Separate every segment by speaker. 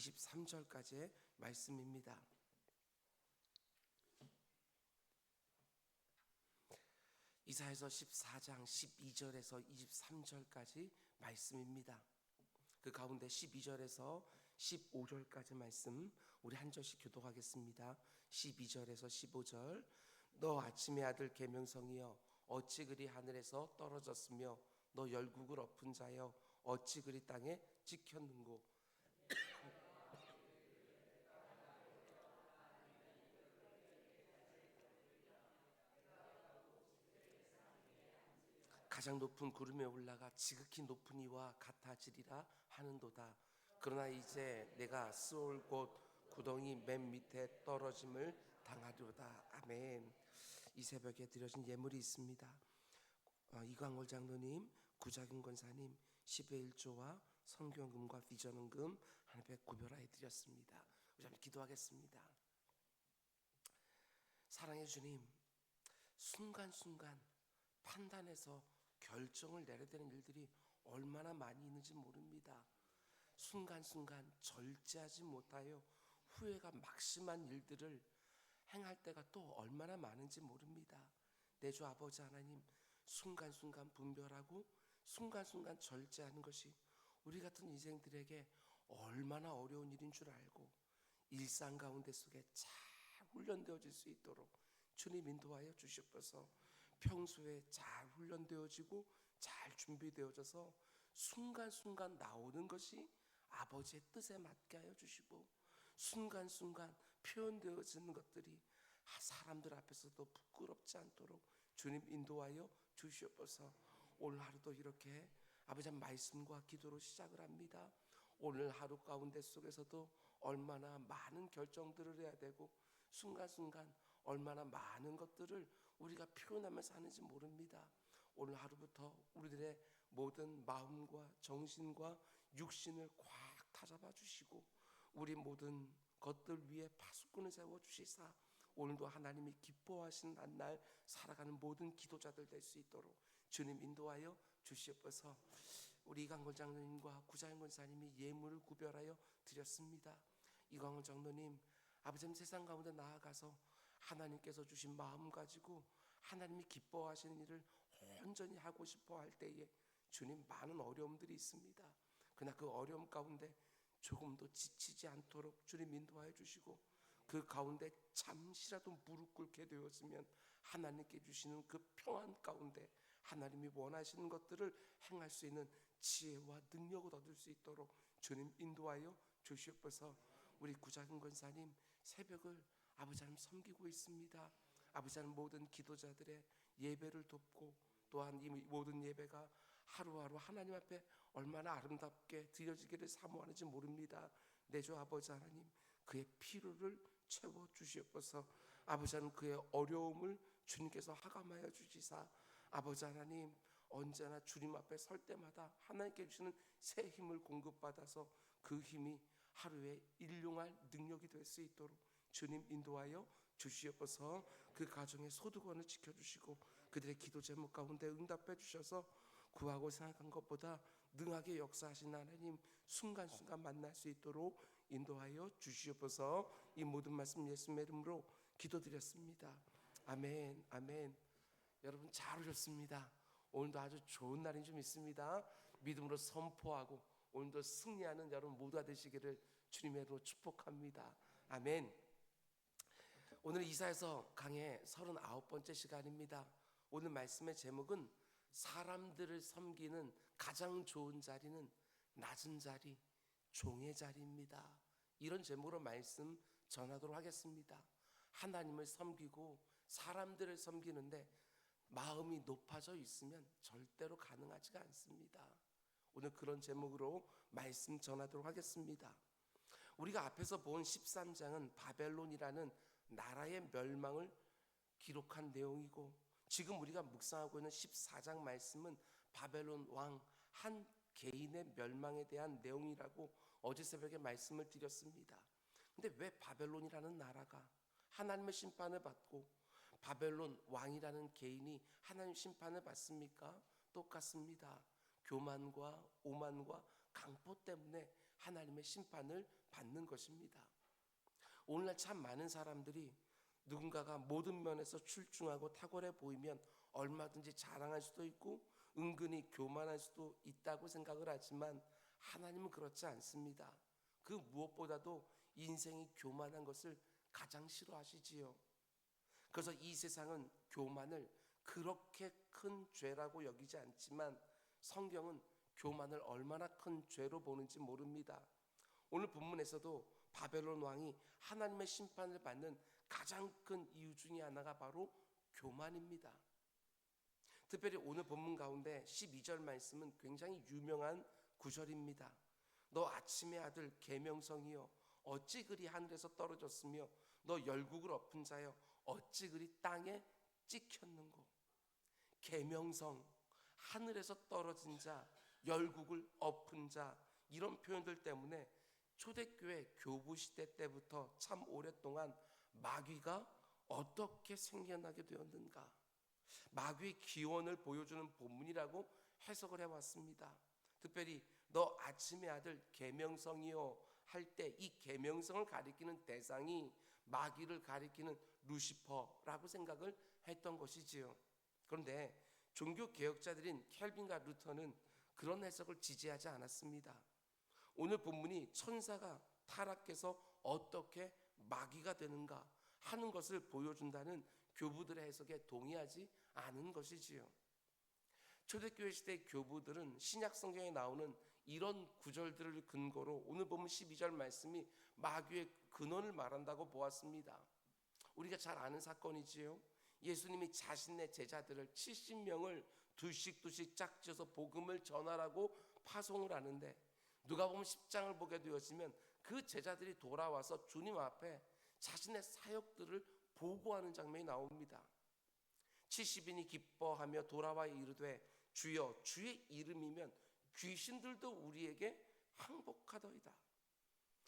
Speaker 1: 23절까지의 말씀입니다. 이사야서 14장 12절에서 23절까지 말씀입니다. 그 가운데 12절에서 15절까지 말씀 우리 한 절씩 교독하겠습니다. 12절에서 15절. 너 아침의 아들 계명성이여 어찌 그리 하늘에서 떨어졌으며 너 열국을 엎은 자여 어찌 그리 땅에 찍혔는고. 가장 높은 구름에 올라가 지극히 높은 이와 같아지리라 하는도다. 그러나 이제 내가 스올 곳 구덩이 맨 밑에 떨어짐을 당하리로다. 아멘. 이 새벽에 드려진 예물이 있습니다. 이광월 장로님, 구자균 권사님 10의 1조와 성경금과 비전원금 하나님께 구별하여 드렸습니다. 우리 한번 기도하겠습니다. 사랑의 주님, 순간순간 판단해서 결정을 내려야 되는 일들이 얼마나 많이 있는지 모릅니다. 순간순간 절제하지 못하여 후회가 막심한 일들을 행할 때가 또 얼마나 많은지 모릅니다. 내 주 아버지 하나님, 순간순간 분별하고 순간순간 절제하는 것이 우리 같은 인생들에게 얼마나 어려운 일인 줄 알고 일상 가운데 속에 잘 훈련되어질 수 있도록 주님 인도하여 주시옵소서. 평소에 잘 훈련되어지고 잘 준비되어져서 순간순간 나오는 것이 아버지의 뜻에 맞게 하여 주시고 순간순간 표현되어지는 것들이 사람들 앞에서도 부끄럽지 않도록 주님 인도하여 주시옵소서. 오늘 하루도 이렇게 아버지 말씀과 기도로 시작을 합니다. 오늘 하루 가운데 속에서도 얼마나 많은 결정들을 해야 되고 순간순간 얼마나 많은 것들을 우리가 표현하며 사는지 모릅니다. 오늘 하루부터 우리들의 모든 마음과 정신과 육신을 꽉 다잡아 주시고 우리 모든 것들 위에 파수꾼을 세워 주시사 오늘도 하나님이 기뻐하시는 한날 살아가는 모든 기도자들 될 수 있도록 주님 인도하여 주시옵소서. 우리 이광걸 장로님과 구자영 권사님이 예물을 구별하여 드렸습니다. 이광걸 장로님, 아버지 세상 가운데 나아가서 하나님께서 주신 마음 가지고 하나님이 기뻐하시는 일을 온전히 하고 싶어 할 때에 주님 많은 어려움들이 있습니다. 그러나 그 어려움 가운데 조금도 지치지 않도록 주님 인도하여 주시고 그 가운데 잠시라도 무릎 꿇게 되었으면 하나님께 주시는 그 평안 가운데 하나님이 원하시는 것들을 행할 수 있는 지혜와 능력을 얻을 수 있도록 주님 인도하여 주시옵소서. 우리 구자근 권사님 새벽을 아버지 하나님 섬기고 있습니다. 아버지 하나님 모든 기도자들의 예배를 돕고 또한 이 모든 예배가 하루하루 하나님 앞에 얼마나 아름답게 드려지기를 사모하는지 모릅니다. 내 주 아버지 하나님 그의 필요를 채워 주시옵소서. 아버지 하나님 그의 어려움을 주님께서 하감하여 주시사 아버지 하나님 언제나 주님 앞에 설 때마다 하나님께 주시는 새 힘을 공급받아서 그 힘이 하루에 일용할 능력이 될 수 있도록 주님 인도하여 주시옵소서. 그 가정의 소득원을 지켜주시고 그들의 기도 제목 가운데 응답해 주셔서 구하고 생각한 것보다 능하게 역사하신 하나님 순간순간 만날 수 있도록 인도하여 주시옵소서. 이 모든 말씀 예수님의 이름으로 기도드렸습니다. 아멘. 아멘. 여러분 잘 오셨습니다. 오늘도 아주 좋은 날인 줄 믿습니다. 믿음으로 선포하고 오늘도 승리하는 여러분 모두가 되시기를 주님의 이름으로 축복합니다. 아멘. 오늘 이사야서 강의 39번째 시간입니다. 오늘 말씀의 제목은 사람들을 섬기는 가장 좋은 자리는 낮은 자리, 종의 자리입니다. 이런 제목으로 말씀 전하도록 하겠습니다. 하나님을 섬기고 사람들을 섬기는데 마음이 높아져 있으면 절대로 가능하지가 않습니다. 오늘 그런 제목으로 말씀 전하도록 하겠습니다. 우리가 앞에서 본 13장은 바벨론이라는 나라의 멸망을 기록한 내용이고 지금 우리가 묵상하고 있는 14장 말씀은 바벨론 왕 한 개인의 멸망에 대한 내용이라고 어제 새벽에 말씀을 드렸습니다. 근데 왜 바벨론이라는 나라가 하나님의 심판을 받고 바벨론 왕이라는 개인이 하나님 심판을 받습니까? 똑같습니다. 교만과 오만과 강포 때문에 하나님의 심판을 받는 것입니다. 오늘날 참 많은 사람들이 누군가가 모든 면에서 출중하고 탁월해 보이면 얼마든지 자랑할 수도 있고 은근히 교만할 수도 있다고 생각을 하지만 하나님은 그렇지 않습니다. 그 무엇보다도 인생이 교만한 것을 가장 싫어하시지요. 그래서 이 세상은 교만을 그렇게 큰 죄라고 여기지 않지만 성경은 교만을 얼마나 큰 죄로 보는지 모릅니다. 오늘 본문에서도 바벨론 왕이 하나님의 심판을 받는 가장 큰 이유 중에 하나가 바로 교만입니다. 특별히 오늘 본문 가운데 12절 말씀은 굉장히 유명한 구절입니다. 너 아침의 아들 계명성이여 어찌 그리 하늘에서 떨어졌으며 너 열국을 엎은 자여 어찌 그리 땅에 찍혔는고. 계명성, 하늘에서 떨어진 자, 열국을 엎은 자, 이런 표현들 때문에 초대교회 교부 시대 때부터 참 오랫동안 마귀가 어떻게 생겨나게 되었는가, 마귀의 기원을 보여주는 본문이라고 해석을 해왔습니다. 특별히 너 아침의 아들 계명성이요 할 때 이 계명성을 가리키는 대상이 마귀를 가리키는 루시퍼라고 생각을 했던 것이지요. 그런데 종교 개혁자들인 켈빈과 루터는 그런 해석을 지지하지 않았습니다. 오늘 본문이 천사가 타락해서 어떻게 마귀가 되는가 하는 것을 보여준다는 교부들의 해석에 동의하지 않은 것이지요. 초대교회 시대 교부들은 신약 성경에 나오는 이런 구절들을 근거로 오늘 보면 12절 말씀이 마귀의 근원을 말한다고 보았습니다. 우리가 잘 아는 사건이지요. 예수님이 자신의 제자들을 70명을 둘씩 짝지어서 복음을 전하라고 파송을 하는데 누가 보면 10장을 보게 되었으면 그 제자들이 돌아와서 주님 앞에 자신의 사역들을 보고하는 장면이 나옵니다. 70인이 기뻐하며 돌아와 이르되 주여 주의 이름이면 귀신들도 우리에게 항복하더이다.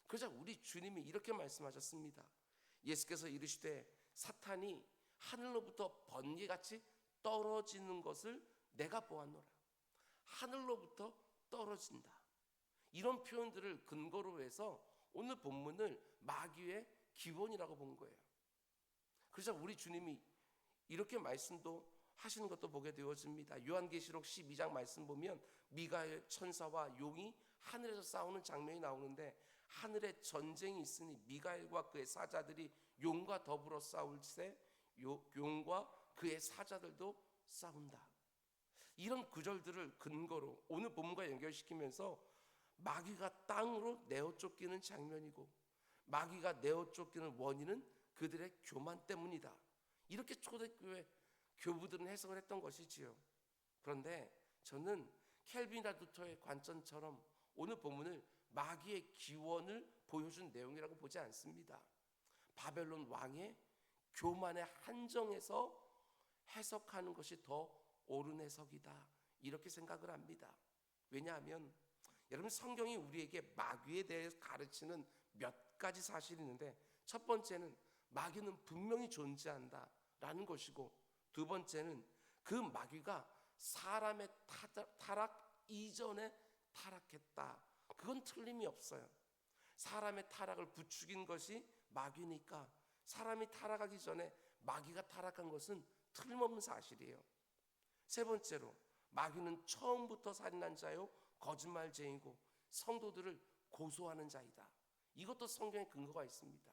Speaker 1: 그러자 우리 주님이 이렇게 말씀하셨습니다. 예수께서 이르시되 사탄이 하늘로부터 번개같이 떨어지는 것을 내가 보았노라. 하늘로부터 떨어진다. 이런 표현들을 근거로 해서 오늘 본문을 마귀의 기원이라고 본 거예요. 그래서 우리 주님이 이렇게 말씀도 하시는 것도 보게 되어집니다. 요한계시록 12장 말씀 보면 미가엘 천사와 용이 하늘에서 싸우는 장면이 나오는데 하늘에 전쟁이 있으니 미가엘과 그의 사자들이 용과 더불어 싸울세 용과 그의 사자들도 싸운다. 이런 구절들을 근거로 오늘 본문과 연결시키면서 마귀가 땅으로 내어 쫓기는 장면이고 마귀가 내어 쫓기는 원인은 그들의 교만 때문이다. 이렇게 초대교회 교부들은 해석을 했던 것이지요. 그런데 저는 켈빈과 루터의 관점처럼 오늘 본문을 마귀의 기원을 보여준 내용이라고 보지 않습니다. 바벨론 왕의 교만의 한정에서 해석하는 것이 더 옳은 해석이다, 이렇게 생각을 합니다. 왜냐하면 여러분 성경이 우리에게 마귀에 대해서 가르치는 몇 가지 사실이 있는데 첫 번째는 마귀는 분명히 존재한다라는 것이고 두 번째는 그 마귀가 사람의 타락 이전에 타락했다. 그건 틀림이 없어요. 사람의 타락을 부추긴 것이 마귀니까 사람이 타락하기 전에 마귀가 타락한 것은 틀림없는 사실이에요. 세 번째로 마귀는 처음부터 살인한 자요 거짓말쟁이고 성도들을 고소하는 자이다. 이것도 성경에 근거가 있습니다.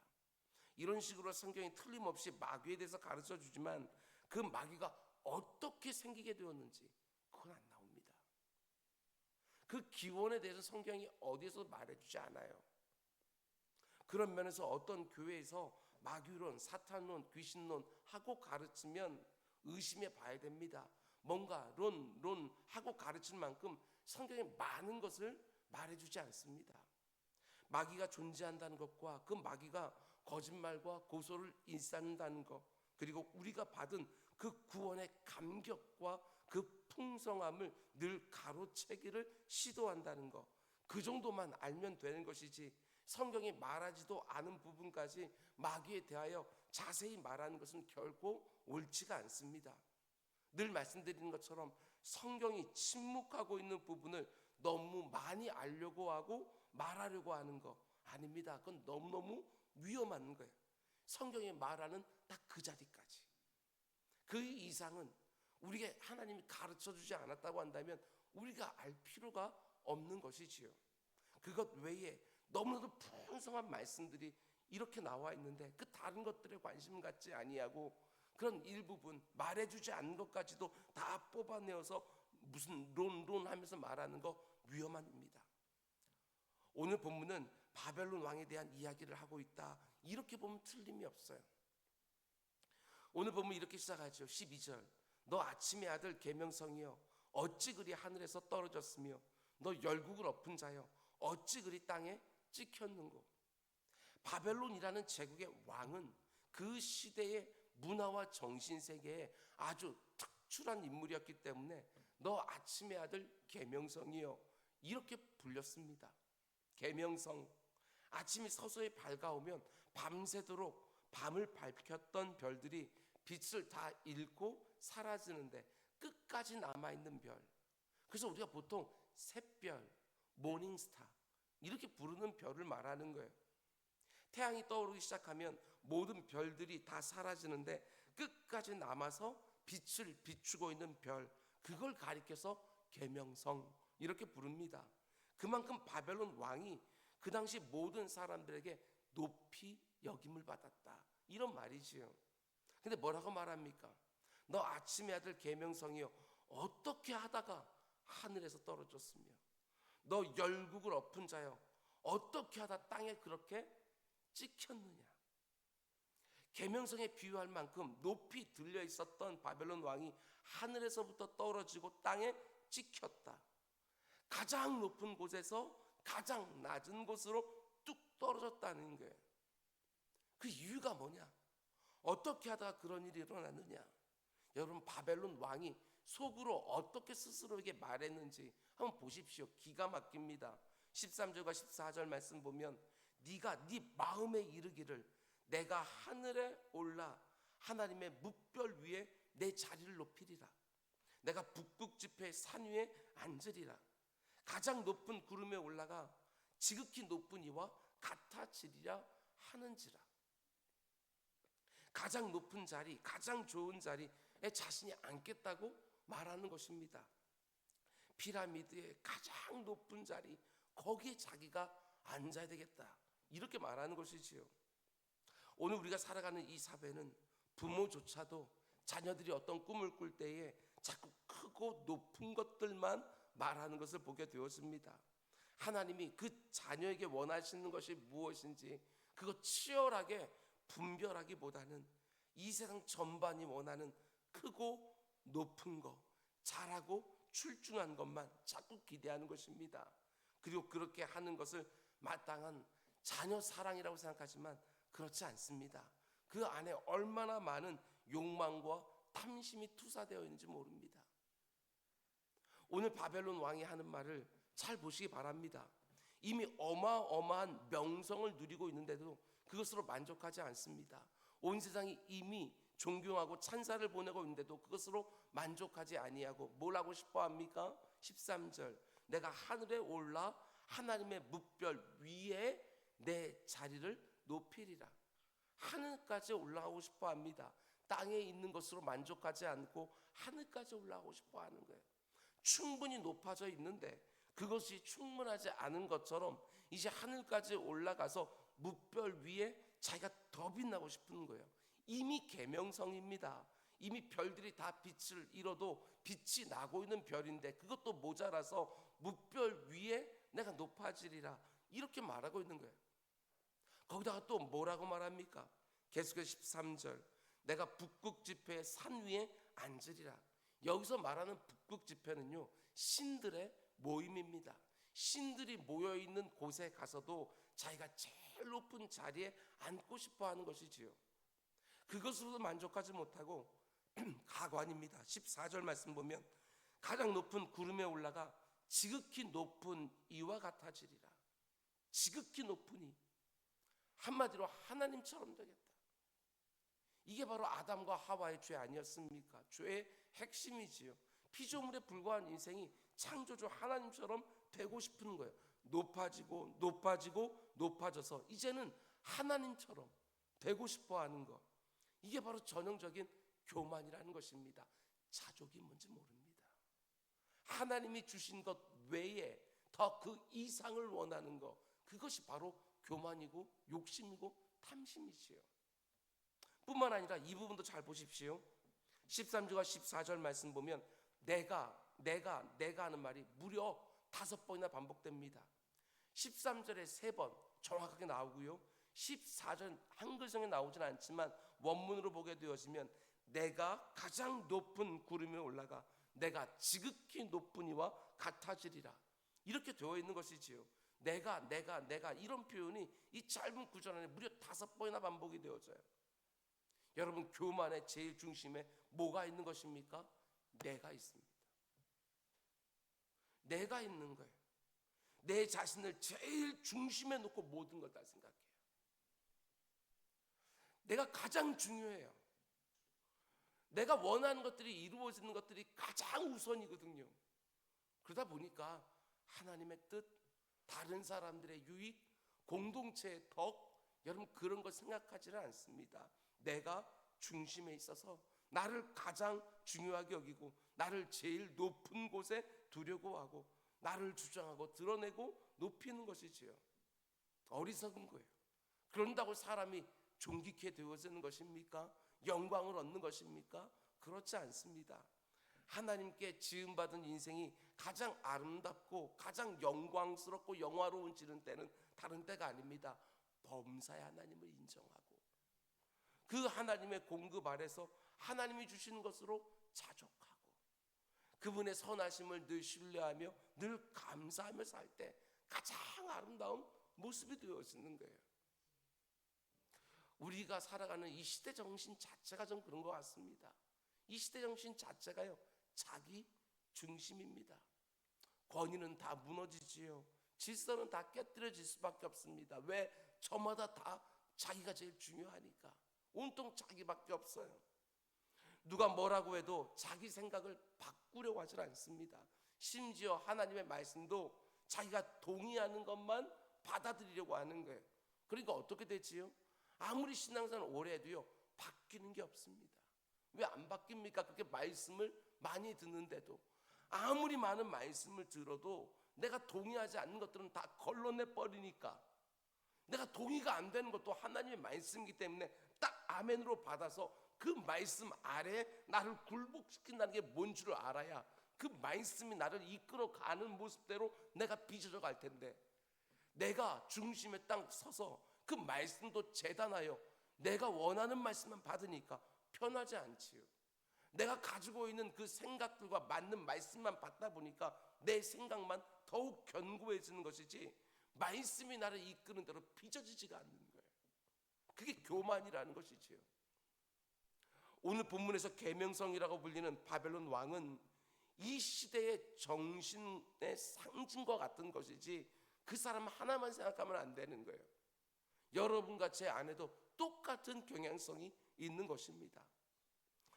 Speaker 1: 이런 식으로 성경이 틀림없이 마귀에 대해서 가르쳐 주지만 그 마귀가 어떻게 생기게 되었는지 그건 안 나옵니다. 그 기원에 대해서 성경이 어디에서 말해주지 않아요. 그런 면에서 어떤 교회에서 마귀론, 사탄론, 귀신론 하고 가르치면 의심해 봐야 됩니다. 뭔가 론 하고 가르칠 만큼 성경에 많은 것을 말해주지 않습니다. 마귀가 존재한다는 것과 그 마귀가 거짓말과 고소를 일삼는다는 것, 그리고 우리가 받은 그 구원의 감격과 그 풍성함을 늘 가로채기를 시도한다는 것, 그 정도만 알면 되는 것이지 성경이 말하지도 않은 부분까지 마귀에 대하여 자세히 말하는 것은 결코 옳지가 않습니다. 늘 말씀드리는 것처럼 성경이 침묵하고 있는 부분을 너무 많이 알려고 하고 말하려고 하는 거 아닙니다. 그건 너무너무 위험한 거예요. 성경에 말하는 딱 그 자리까지. 그 이상은 우리에게 하나님이 가르쳐주지 않았다고 한다면 우리가 알 필요가 없는 것이지요. 그것 외에 너무나도 풍성한 말씀들이 이렇게 나와 있는데 그 다른 것들에 관심 갖지 아니하고 그런 일부분 말해주지 않는 것까지도 다 뽑아내어서 무슨 론하면서 말하는 거 위험한 일입니다. 오늘 본문은 바벨론 왕에 대한 이야기를 하고 있다, 이렇게 보면 틀림이 없어요. 오늘 본문 이렇게 시작하죠. 12절, 너 아침의 아들 계명성이여 어찌 그리 하늘에서 떨어졌으며 너 열국을 엎은 자여 어찌 그리 땅에 찍혔는고. 바벨론이라는 제국의 왕은 그 시대의 문화와 정신세계에 아주 특출한 인물이었기 때문에 너 아침의 아들 계명성이여 이렇게 불렸습니다. 계명성, 아침이 서서히 밝아오면 밤새도록 밤을 밝혔던 별들이 빛을 다 잃고 사라지는데 끝까지 남아있는 별, 그래서 우리가 보통 샛별, 모닝스타 이렇게 부르는 별을 말하는 거예요. 태양이 떠오르기 시작하면 모든 별들이 다 사라지는데 끝까지 남아서 빛을 비추고 있는 별, 그걸 가리켜서 계명성 이렇게 부릅니다. 그만큼 바벨론 왕이 그 당시 모든 사람들에게 높이 여김을 받았다, 이런 말이지요. 근데 뭐라고 말합니까? 너 아침의 아들 계명성이여 어떻게 하다가 하늘에서 떨어졌으며 너 열국을 엎은 자여 어떻게 하다 땅에 그렇게 찍혔느냐. 계명성에 비유할 만큼 높이 들려 있었던 바벨론 왕이 하늘에서부터 떨어지고 땅에 찍혔다. 가장 높은 곳에서 가장 낮은 곳으로 뚝 떨어졌다는 거예요. 그 이유가 뭐냐? 어떻게 하다가 그런 일이 일어났느냐? 여러분, 바벨론 왕이 속으로 어떻게 스스로에게 말했는지 한번 보십시오. 기가 막힙니다. 13절과 14절 말씀 보면 네가 네 마음에 이르기를 내가 하늘에 올라 하나님의 뭇별 위에 내 자리를 높이리라. 내가 북극 지폐의 산 위에 앉으리라. 가장 높은 구름에 올라가 지극히 높은 이와 같아지리라 하는지라. 가장 높은 자리, 가장 좋은 자리에 자신이 앉겠다고 말하는 것입니다. 피라미드의 가장 높은 자리, 거기에 자기가 앉아야 되겠다, 이렇게 말하는 것이지요. 오늘 우리가 살아가는 이 사회는 부모조차도 자녀들이 어떤 꿈을 꿀 때에 자꾸 크고 높은 것들만 말하는 것을 보게 되었습니다. 하나님이 그 자녀에게 원하시는 것이 무엇인지 그거 치열하게 분별하기보다는 이 세상 전반이 원하는 크고 높은 것, 잘하고 출중한 것만 자꾸 기대하는 것입니다. 그리고 그렇게 하는 것을 마땅한 자녀 사랑이라고 생각하지만 그렇지 않습니다. 그 안에 얼마나 많은 욕망과 탐심이 투사되어 있는지 모릅니다. 오늘 바벨론 왕이 하는 말을 잘 보시기 바랍니다. 이미 어마어마한 명성을 누리고 있는데도 그것으로 만족하지 않습니다. 온 세상이 이미 존경하고 찬사를 보내고 있는데도 그것으로 만족하지 아니하고 뭘 하고 싶어 합니까? 13절, 내가 하늘에 올라 하나님의 뭇별 위에 내 자리를 높이리라. 하늘까지 올라가고 싶어 합니다. 땅에 있는 것으로 만족하지 않고 하늘까지 올라가고 싶어 하는 거예요. 충분히 높아져 있는데 그것이 충분하지 않은 것처럼 이제 하늘까지 올라가서 뭇별 위에 자기가 더 빛나고 싶은 거예요. 이미 계명성입니다. 이미 별들이 다 빛을 잃어도 빛이 나고 있는 별인데 그것도 모자라서 뭇별 위에 내가 높아지리라, 이렇게 말하고 있는 거예요. 거기다가 또 뭐라고 말합니까? 계속해서 13절, 내가 북극 지폐의 산 위에 앉으리라. 여기서 말하는 북극 지폐는요, 신들의 모임입니다. 신들이 모여있는 곳에 가서도 자기가 제일 높은 자리에 앉고 싶어 하는 것이지요. 그것으로도 만족하지 못하고 가관입니다. 14절 말씀 보면 가장 높은 구름에 올라가 지극히 높은 이와 같아지리라. 지극히 높은 이, 한마디로 하나님처럼 되겠다. 이게 바로 아담과 하와의 죄 아니었습니까? 죄의 핵심이지요. 피조물에 불과한 인생이 창조주 하나님처럼 되고 싶은 거예요. 높아지고 높아지고 높아져서 이제는 하나님처럼 되고 싶어 하는 것, 이게 바로 전형적인 교만이라는 것입니다. 자족이 뭔지 모릅니다. 하나님이 주신 것 외에 더 그 이상을 원하는 것, 그것이 바로 교만이고 욕심이고 탐심이지요. 뿐만 아니라 이 부분도 잘 보십시오. 13절과 14절 말씀 보면 내가 하는 말이 무려 5번이나 반복됩니다. 13절에 3번 정확하게 나오고요, 14절 한글성에 나오진 않지만 원문으로 보게 되어지면 내가 가장 높은 구름에 올라가 내가 지극히 높은 이와 같아지리라, 이렇게 되어 있는 것이지요. 내가 이런 표현이 이 짧은 구절 안에 무려 5번이나 반복이 되어져요. 여러분, 교만의 제일 중심에 뭐가 있는 것입니까? 내가 있습니다. 내가 있는 거예요. 내 자신을 제일 중심에 놓고 모든 걸 다 생각해요. 내가 가장 중요해요. 내가 원하는 것들이 이루어지는 것들이 가장 우선이거든요. 그러다 보니까 하나님의 뜻, 다른 사람들의 유익, 공동체의 덕, 여러분 그런 거 생각하지는 않습니다. 내가 중심에 있어서 나를 가장 중요하게 여기고 나를 제일 높은 곳에 두려고 하고 나를 주장하고 드러내고 높이는 것이지요. 어리석은 거예요. 그런다고 사람이 존귀케 되어지는 것입니까? 영광을 얻는 것입니까? 그렇지 않습니다. 하나님께 지음받은 인생이 가장 아름답고 가장 영광스럽고 영화로워지는 때는 다른 때가 아닙니다. 범사의 하나님을 인정하고 그 하나님의 공급 아래서 하나님이 주시는 것으로 자족하고 그분의 선하심을 늘 신뢰하며 늘 감사하며 살 때 가장 아름다운 모습이 되어지는 거예요. 우리가 살아가는 이 시대 정신 자체가 좀 그런 것 같습니다. 이 시대 정신 자체가요, 자기 중심입니다. 권위는 다 무너지지요. 질서는 다 깨뜨려질 수밖에 없습니다. 왜? 저마다 다 자기가 제일 중요하니까. 온통 자기밖에 없어요. 누가 뭐라고 해도 자기 생각을 바꾸려고 하질 않습니다. 심지어 하나님의 말씀도 자기가 동의하는 것만 받아들이려고 하는 거예요. 그러니까 어떻게 되지요? 아무리 신앙생활 오래 해도요, 바뀌는 게 없습니다. 왜 안 바뀝니까? 그렇게 말씀을 많이 듣는데도. 아무리 많은 말씀을 들어도 내가 동의하지 않는 것들은 다 걸러내 버리니까, 내가 동의가 안 되는 것도 하나님의 말씀이기 때문에 딱 아멘으로 받아서 그 말씀 아래 나를 굴복시킨다는 게 뭔 줄 알아야 그 말씀이 나를 이끌어가는 모습대로 내가 빚어져 갈 텐데, 내가 중심에 딱 서서 그 말씀도 재단하여 내가 원하는 말씀만 받으니까 편하지 않지요. 내가 가지고 있는 그 생각들과 맞는 말씀만 받다 보니까 내 생각만 더욱 견고해지는 것이지 말씀이 나를 이끄는 대로 빚어지지가 않는 거예요. 그게 교만이라는 것이지요. 오늘 본문에서 계명성이라고 불리는 바벨론 왕은 이 시대의 정신의 상징과 같은 것이지 그 사람 하나만 생각하면 안 되는 거예요. 여러분과 제 안에도 똑같은 경향성이 있는 것입니다.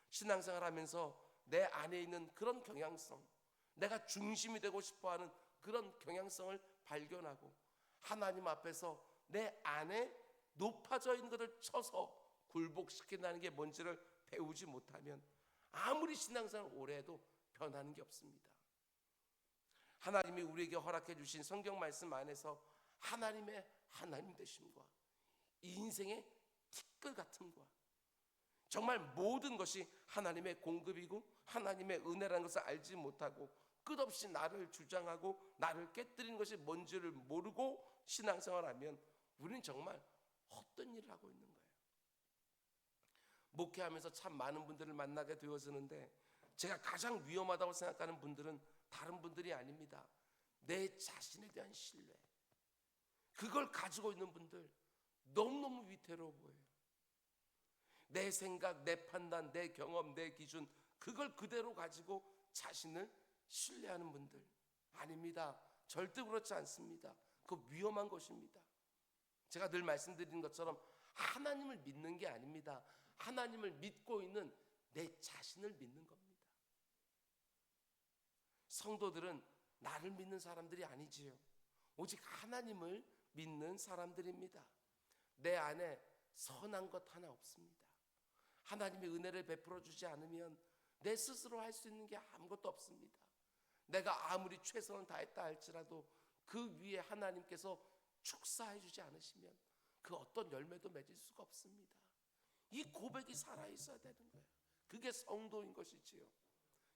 Speaker 1: 신앙생활 하면서 내 안에 있는 그런 경향성, 내가 중심이 되고 싶어하는 그런 경향성을 발견하고 하나님 앞에서 내 안에 높아져 있는 것을 쳐서 굴복시킨다는 게 뭔지를 배우지 못하면 아무리 신앙생활 오래 해도 변하는 게 없습니다. 하나님이 우리에게 허락해 주신 성경 말씀 안에서 하나님의 하나님 되심과 인생의 티끌 같음과 정말 모든 것이 하나님의 공급이고 하나님의 은혜라는 것을 알지 못하고 끝없이 나를 주장하고 나를 깨뜨리는 것이 뭔지를 모르고 신앙생활하면 우리는 정말 헛된 일을 하고 있는 거예요. 목회하면서 참 많은 분들을 만나게 되어지는데 제가 가장 위험하다고 생각하는 분들은 다른 분들이 아닙니다. 내 자신에 대한 신뢰, 그걸 가지고 있는 분들 너무너무 위태로워 보여요. 내 생각, 내 판단, 내 경험, 내 기준, 그걸 그대로 가지고 자신을 신뢰하는 분들 아닙니다. 절대 그렇지 않습니다. 그거 위험한 것입니다. 제가 늘 말씀드리는 것처럼 하나님을 믿는 게 아닙니다. 하나님을 믿고 있는 내 자신을 믿는 겁니다. 성도들은 나를 믿는 사람들이 아니지요. 오직 하나님을 믿는 사람들입니다. 내 안에 선한 것 하나 없습니다. 하나님의 은혜를 베풀어 주지 않으면 내 스스로 할 수 있는 게 아무것도 없습니다. 내가 아무리 최선을 다했다 할지라도 그 위에 하나님께서 축사해 주지 않으시면 그 어떤 열매도 맺을 수가 없습니다. 이 고백이 살아있어야 되는 거예요. 그게 성도인 것이지요.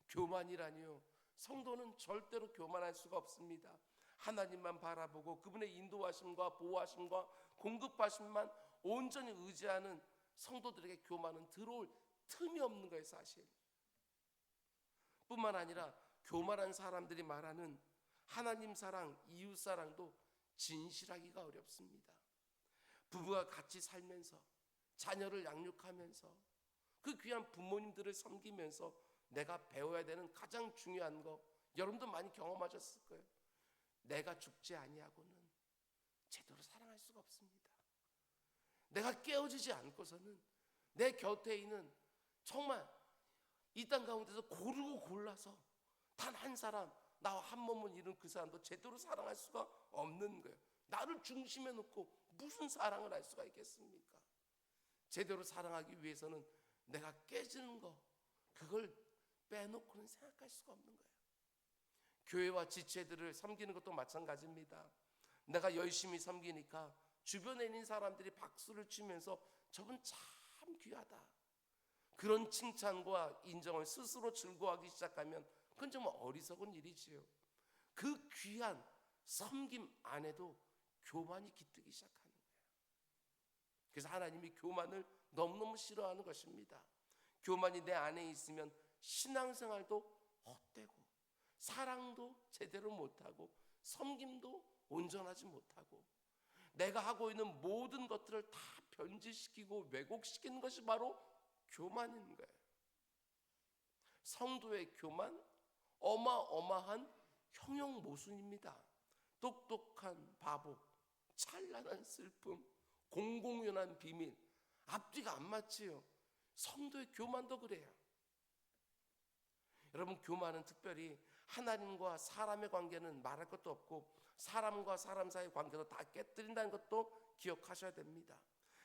Speaker 1: 교만이라니요, 성도는 절대로 교만할 수가 없습니다. 하나님만 바라보고 그분의 인도하심과 보호하심과 공급하심만 온전히 의지하는 성도들에게 교만은 들어올 틈이 없는 거예요, 사실. 뿐만 아니라 교만한 사람들이 말하는 하나님 사랑, 이웃 사랑도 진실하기가 어렵습니다. 부부가 같이 살면서 자녀를 양육하면서 그 귀한 부모님들을 섬기면서 내가 배워야 되는 가장 중요한 거, 여러분도 많이 경험하셨을 거예요. 내가 죽지 아니하고는 제대로 사랑할 수가 없습니다. 내가 깨어지지 않고서는 내 곁에 있는, 정말 이 땅 가운데서 고르고 골라서 단 한 사람, 나와 한 몸을 이룬 그 사람도 제대로 사랑할 수가 없는 거예요. 나를 중심에 놓고 무슨 사랑을 할 수가 있겠습니까? 제대로 사랑하기 위해서는 내가 깨지는 거, 그걸 빼놓고는 생각할 수가 없는 거예요. 교회와 지체들을 섬기는 것도 마찬가지입니다. 내가 열심히 섬기니까 주변에 있는 사람들이 박수를 치면서 저분 참 귀하다, 그런 칭찬과 인정을 스스로 즐거워하기 시작하면 그건 정말 어리석은 일이지요. 그 귀한 섬김 안에도 교만이 깃들기 시작하는 거예요. 그래서 하나님이 교만을 너무너무 싫어하는 것입니다. 교만이 내 안에 있으면 신앙생활도 헛되고 사랑도 제대로 못하고 섬김도 온전하지 못하고 내가 하고 있는 모든 것들을 다 변질시키고 왜곡시키는 것이 바로 교만인 거예요. 성도의 교만, 어마어마한 형용 모순입니다. 똑똑한 바보, 찬란한 슬픔, 공공연한 비밀, 앞뒤가 안 맞지요. 성도의 교만도 그래요. 여러분, 교만은 특별히 하나님과 사람의 관계는 말할 것도 없고 사람과 사람 사이의 관계도 다 깨뜨린다는 것도 기억하셔야 됩니다.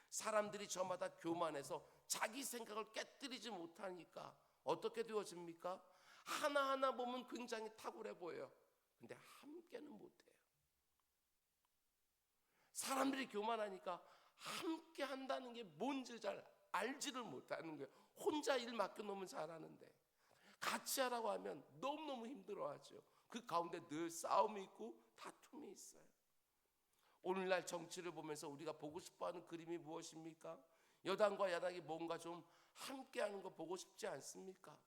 Speaker 1: 사람들이 저마다 교만해서 자기 생각을 깨뜨리지 못하니까 어떻게 되어집니까? 하나하나 보면 굉장히 탁월해 보여요. 근데 함께는 못해요. 사람들이 교만하니까 함께 한다는 게 뭔지 잘 알지를 못하는 거예요. 혼자 일 맡겨놓으면 잘하는데 같이 하라고 하면 너무너무 힘들어하죠. 그 가운데 늘 싸움이 있고 다툼이 있어요. 오늘날 정치를 보면서 우리가 보고 싶어하는 그림이 무엇입니까? 여당과 야당이 뭔가 좀 함께하는 거 보고 싶지 않습니까?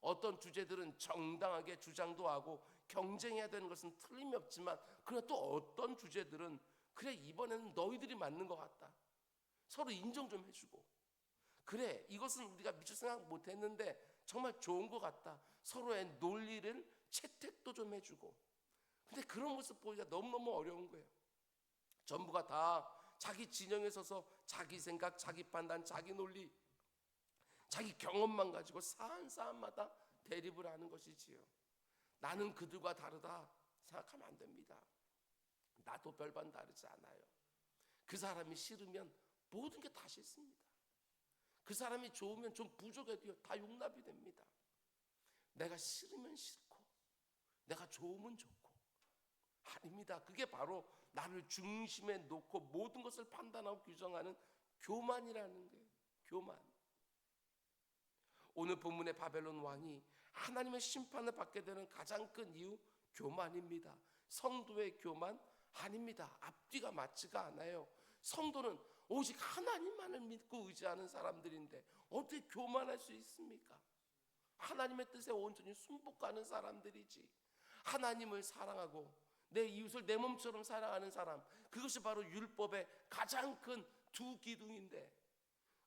Speaker 1: 어떤 주제들은 정당하게 주장도 하고 경쟁해야 되는 것은 틀림이 없지만 그러나 또 어떤 주제들은 그래, 이번에는 너희들이 맞는 것 같다, 서로 인정 좀 해주고, 그래, 이것은 우리가 미처 생각 못했는데 정말 좋은 것 같다, 서로의 논리를 채택도 좀 해주고. 근데 그런 모습 보기가 너무너무 어려운 거예요. 전부가 다 자기 진영에 서서 자기 생각, 자기 판단, 자기 논리, 자기 경험만 가지고 사안마다 대립을 하는 것이지요. 나는 그들과 다르다 생각하면 안 됩니다. 나도 별반 다르지 않아요. 그 사람이 싫으면 모든 게 다 싫습니다. 그 사람이 좋으면 좀 부족해도 다 용납이 됩니다. 내가 싫으면 싫고 내가 좋으면 좋고. 아닙니다. 그게 바로 나를 중심에 놓고 모든 것을 판단하고 규정하는 교만이라는 거예요. 교만. 오늘 본문의 바벨론 왕이 하나님의 심판을 받게 되는 가장 큰 이유, 교만입니다. 성도의 교만 아닙니다. 앞뒤가 맞지가 않아요. 성도는 오직 하나님만을 믿고 의지하는 사람들인데 어떻게 교만할 수 있습니까? 하나님의 뜻에 온전히 순복하는 사람들이지. 하나님을 사랑하고 내 이웃을 내 몸처럼 사랑하는 사람, 그것이 바로 율법의 가장 큰 두 기둥인데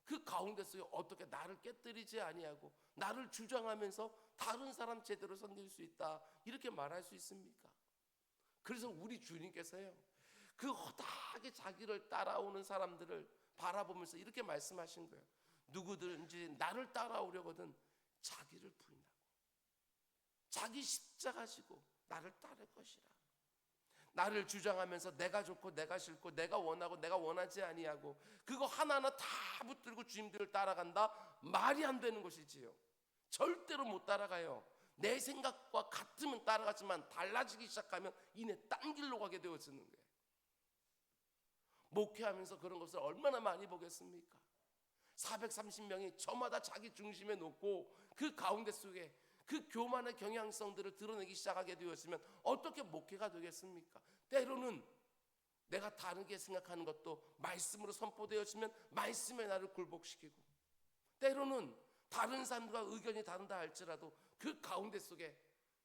Speaker 1: 그 가운데서 어떻게 나를 깨뜨리지 아니하고 나를 주장하면서 다른 사람 제대로 섬길 수 있다, 이렇게 말할 수 있습니까? 그래서 우리 주님께서요, 그 허다하게 자기를 따라오는 사람들을 바라보면서 이렇게 말씀하신 거예요. 누구든지 나를 따라오려거든 자기를 부인하고 자기 십자가 지고 나를 따를 것이라. 나를 주장하면서 내가 좋고 내가 싫고 내가 원하고 내가 원하지 아니하고 그거 하나하나 다 붙들고 주님들을 따라간다? 말이 안 되는 것이지요. 절대로 못 따라가요. 내 생각과 같으면 따라가지만 달라지기 시작하면 이내 딴 길로 가게 되어지는 거예요. 목회하면서 그런 것을 얼마나 많이 보겠습니까? 430명이 저마다 자기 중심에 놓고 그 가운데 속에 그 교만의 경향성들을 드러내기 시작하게 되었으면 어떻게 목회가 되겠습니까? 때로는 내가 다르게 생각하는 것도 말씀으로 선포되었으면 말씀에 나를 굴복시키고, 때로는 다른 사람들과 의견이 다른다 할지라도 그 가운데 속에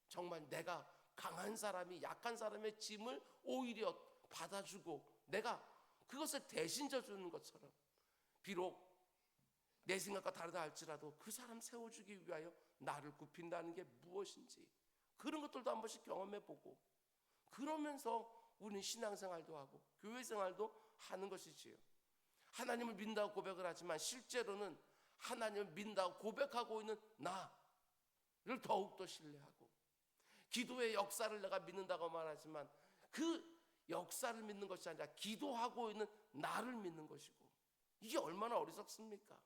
Speaker 1: 정말 내가 강한 사람이 약한 사람의 짐을 오히려 받아주고 내가 그것을 대신 져주는 것처럼, 비록 내 생각과 다르다 할지라도 그 사람 세워주기 위하여 나를 굽힌다는 게 무엇인지 그런 것들도 한 번씩 경험해보고, 그러면서 우리는 신앙생활도 하고 교회생활도 하는 것이지요. 하나님을 믿는다고 고백을 하지만 실제로는 하나님을 믿는다고 고백하고 있는 나를 더욱더 신뢰하고, 기도의 역사를 내가 믿는다고 말하지만 그 역사를 믿는 것이 아니라 기도하고 있는 나를 믿는 것이고, 이게 얼마나 어리석습니까?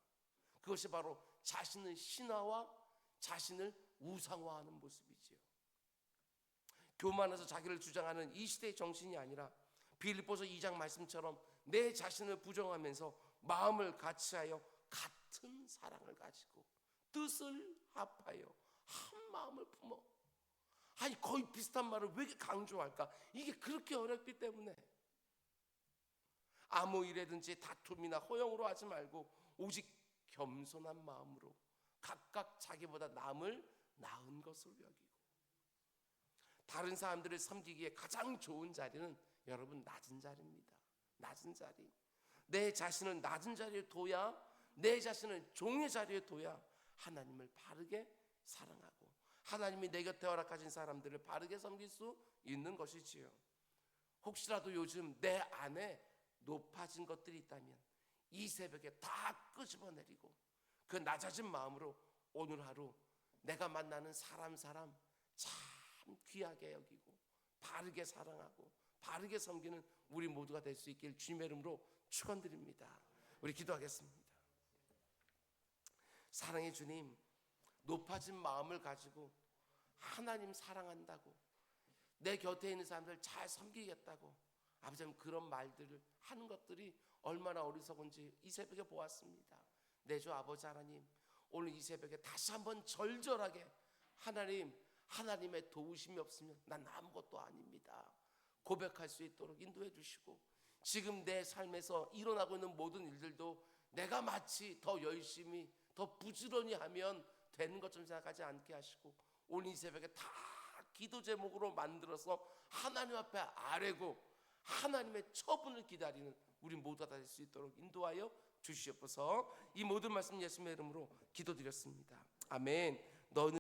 Speaker 1: 그것이 바로 자신의 신화와 자신을 우상화하는 모습이지요. 교만해서 자기를 주장하는 이 시대의 정신이 아니라 빌립보서 2장 말씀처럼 내 자신을 부정하면서 마음을 같이하여 같은 사랑을 가지고 뜻을 합하여 한 마음을 품어. 아니 거의 비슷한 말을 왜 이렇게 강조할까? 이게 그렇게 어렵기 때문에 아무 일에든지 다툼이나 허용으로 하지 말고 오직 겸손한 마음으로 각각 자기보다 남을 나은 것을 여기고, 다른 사람들을 섬기기에 가장 좋은 자리는 여러분 낮은 자리입니다. 낮은 자리. 내 자신을 낮은 자리에 둬야, 내 자신을 종의 자리에 둬야 하나님을 바르게 사랑하고 하나님이 내 곁에 허락하신 사람들을 바르게 섬길 수 있는 것이지요. 혹시라도 요즘 내 안에 높아진 것들이 있다면 이 새벽에 다 끄집어내리고 그 낮아진 마음으로 오늘 하루 내가 만나는 사람 참 귀하게 여기고 바르게 사랑하고 바르게 섬기는 우리 모두가 될 수 있길 주님의 이름으로 축원드립니다. 우리 기도하겠습니다. 사랑의 주님, 높아진 마음을 가지고 하나님 사랑한다고, 내 곁에 있는 사람들 잘 섬기겠다고 아버지 그런 말들을 하는 것들이 얼마나 어리석은지 이 새벽에 보았습니다. 내 주 아버지 하나님, 오늘 이 새벽에 다시 한번 절절하게 하나님의 도우심이 없으면 난 아무것도 아닙니다 고백할 수 있도록 인도해 주시고, 지금 내 삶에서 일어나고 있는 모든 일들도 내가 마치 더 열심히 더 부지런히 하면 되는 것처럼 생각하지 않게 하시고, 오늘 이 새벽에 다 기도 제목으로 만들어서 하나님 앞에 아뢰고 하나님의 처분을 기다리는 우리 모두가 될 수 있도록 인도하여 주시옵소서. 이 모든 말씀 예수님의 이름으로 기도드렸습니다. 아멘. 너는